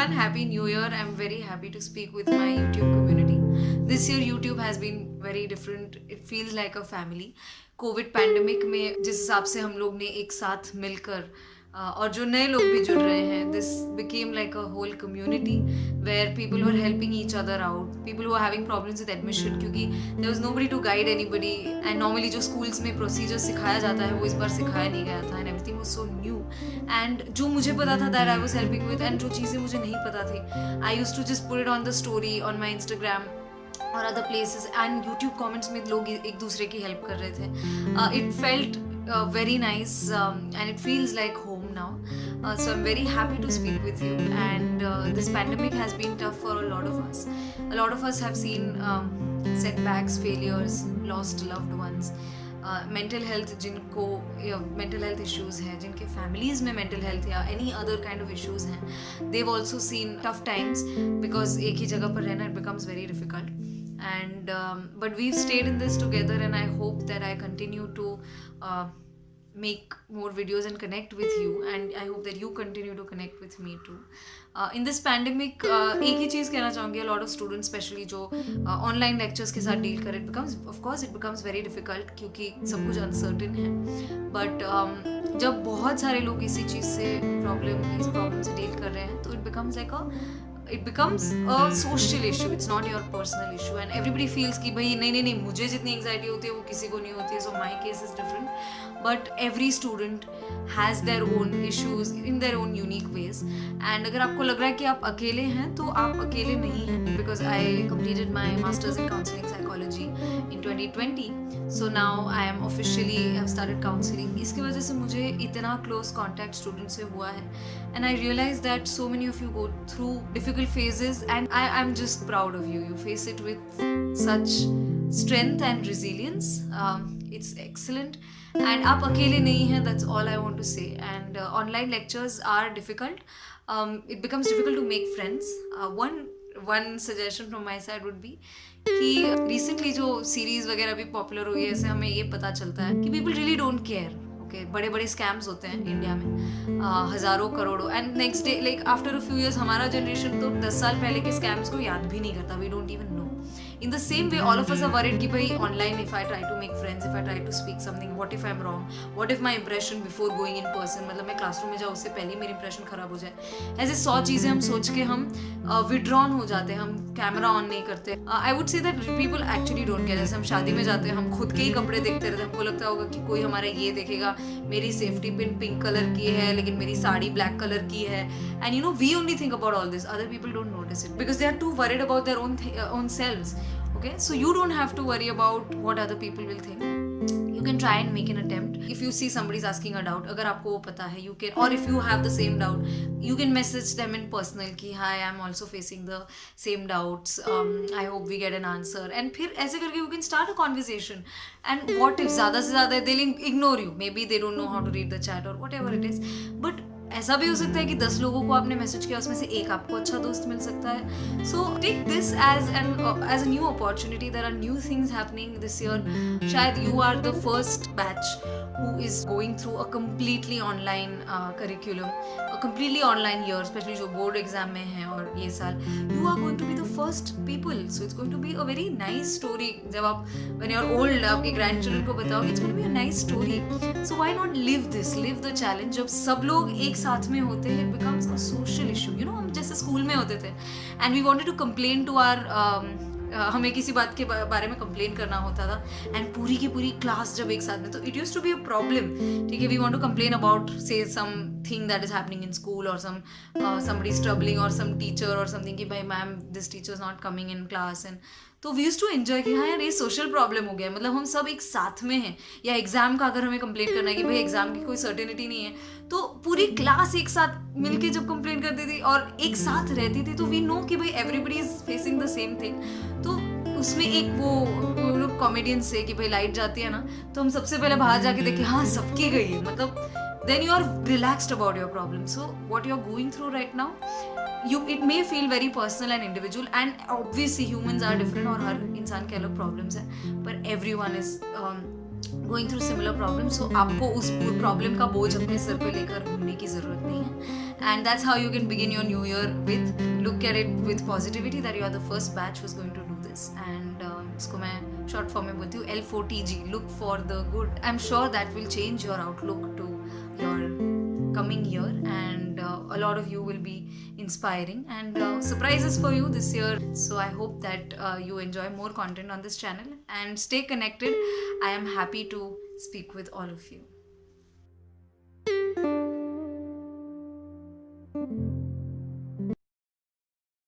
everyone, Happy New Year. I'm very happy to speak with my YouTube community. This year YouTube has been very different. It feels like a family. Covid pandemic में जिस हिसाब से हम लोग ने एक साथ मिलकर और जो नए लोग भी जुड़ रहे हैं, this became like a whole community where people were helping each other out, people who are having problems with admission, क्योंकि there was nobody to guide anybody and normally जो स्कूल्स में प्रोसीजर सिखाया जाता है वो इस बार सिखाया नहीं गया था and everything was so new and जो मुझे पता था that I was helping with and जो चीज़ें मुझे नहीं पता थी I used to just put it on the story on my Instagram और other places and YouTube comments में लोग एक दूसरे की हेल्प कर रहे थे. It felt very nice and it feels like home now. So I'm very happy to speak with you and this pandemic has been tough for a lot of us. A lot of us have seen setbacks, failures, lost loved ones. Mental health जिनको mental health issues हैं, जिनके families में mental health या any other kind of issues हैं, they also seen tough times because एक ही जगह पर रहना it becomes very difficult and but we've stayed in this together and I hope that I continue to make more videos and connect with you and I hope that you continue to connect with me too. In this pandemic एक ही चीज़ कहना चाहूँगी, a lot of students especially जो online lectures के साथ deal कर, it becomes very difficult क्योंकि सब कुछ uncertain है, but जब बहुत सारे लोग इसी चीज़ से इस प्रॉब्लम से डील कर रहे हैं तो it becomes a social issue. It's not your personal issue and everybody feels कि भाई नहीं मुझे जितनी anxiety होती है वो किसी को नहीं होती है, so my case is different, but every student has their own issues in their own unique ways and अगर आपको लग रहा है कि आप अकेले हैं तो आप अकेले नहीं हैं, because I completed my masters in counseling psychology in 2020, so now I am officially have started counseling. इसकी वजह से मुझे इतना close contact students से हुआ है and I realized that so many of you go through difficult phases and I'm just proud of you. You face it with such strength and resilience. It's excellent and आप अकेले नहीं हैं, that's all I want to say. And online lectures are difficult. It becomes difficult to make friends. One suggestion from my side would be कि recently जो series वगैरह भी popular हुई है, ऐसे हमें ये पता चलता है कि people really don't care. बड़े बड़े स्कैम्स होते हैं इंडिया में, हज़ारों करोड़ों, and next day like after a few years हमारा जनरेशन तो 10 साल पहले के स्कैम्स को याद भी नहीं करता. We don't even know. In the same way, all of us are worried कि भाई online if I try to make friends, if I try to speak something, what if I'm wrong? What if my impression before going in person, मतलब मैं classroom में जाऊँ उससे पहले मेरी impression ख़राब हो जाए. ऐसे 100 चीज़ें हम सोच के हम withdrawn हो जाते हैं, हम कैमरा ऑन नहीं करते. I would say that people actually don't care. जैसे हम शादी में जाते हैं, हम खुद के ही कपड़े देखते रहते हैं, हमको लगता होगा कि कोई हमारा ये देखेगा, मेरी सेफ्टी पिन पिंक कलर की है लेकिन मेरी साड़ी ब्लैक कलर की है. And you know, we only think about all this. Other people don't notice it because they are too worried about their own selves. Okay, so you don't have to worry about what other people will think. You can try and make an attempt. If you see somebody's asking a doubt, अगर आपको वो पता है, you can, or if you have the same doubt, you can message them in personal कि hi, I'm also facing the same doubts. I hope we get an answer. And फिर ऐसे करके you can start a conversation. And what if ज़्यादा से ज़्यादा they'll ignore you. Maybe they don't know how to read the chat or whatever it is. But ऐसा भी हो सकता है कि 10 लोगों को आपने मैसेज किया, उसमें से एक आपको अच्छा दोस्त मिल सकता है. So take this as a new opportunity. There are new things happening this year. शायद you are the first batch who is going through a completely online curriculum, a completely online year, especially जो board exam में है और ये साल. You are going to be the first people, so it's going to be a very nice story. जब आप when you're old आपके grandchildren को बताओगे, it's going to be a nice story. So why not live this, live the challenge. जब सब लोग एक साथ में होते हैं, it becomes a social issue. You know, हम जैसे स्कूल में होते थे and we wanted to complain to our हमें किसी बात के बारे में कंप्लेन करना होता था एंड पूरी की पूरी क्लास जब एक साथ में, तो it used to be a problem. ठीक है, we want to complain about say something that is happening in school और somebody is troubling or some teacher or something कि भाई ma'am this teacher is not coming in class. And तो we used to enjoy कि हाँ यार ये social problem हो गया, मतलब हम सब एक साथ में हैं. या एग्जाम का अगर हमें कंप्लेन करना है कि भाई एग्जाम की कोई सर्टेनिटी नहीं है, तो पूरी क्लास एक साथ मिलके जब कंप्लेन करती थी और एक साथ रहती थी, तो वी नो कि भाई everybody is facing the same thing. तो उसमें एक वो लोग कॉमेडियंस से कि भाई लाइट जाती है ना, तो हम सबसे पहले बाहर जाके देखे हाँ सबकी गई है, मतलब then you are relaxed about your problem. So what you're going through right now, it may feel very personal and individual, and obviously humans are different और हर इंसान के अलग problems हैं, but everyone is going through similar problems. So आपको उस problem का बोझ अपने सर पे लेकर घूमने की ज़रूरत नहीं है. and that's how you can begin your new year with. Look at it with positivity that you are the first batch who's going to do this, and इसको मैं short form में बोलती हूँ L4TG, look for the good. I'm sure that will change your outlook to your coming year, and a lot of you will be inspiring and surprises for you this year. So I hope that you enjoy more content on this channel and stay connected. I am happy to speak with all of you.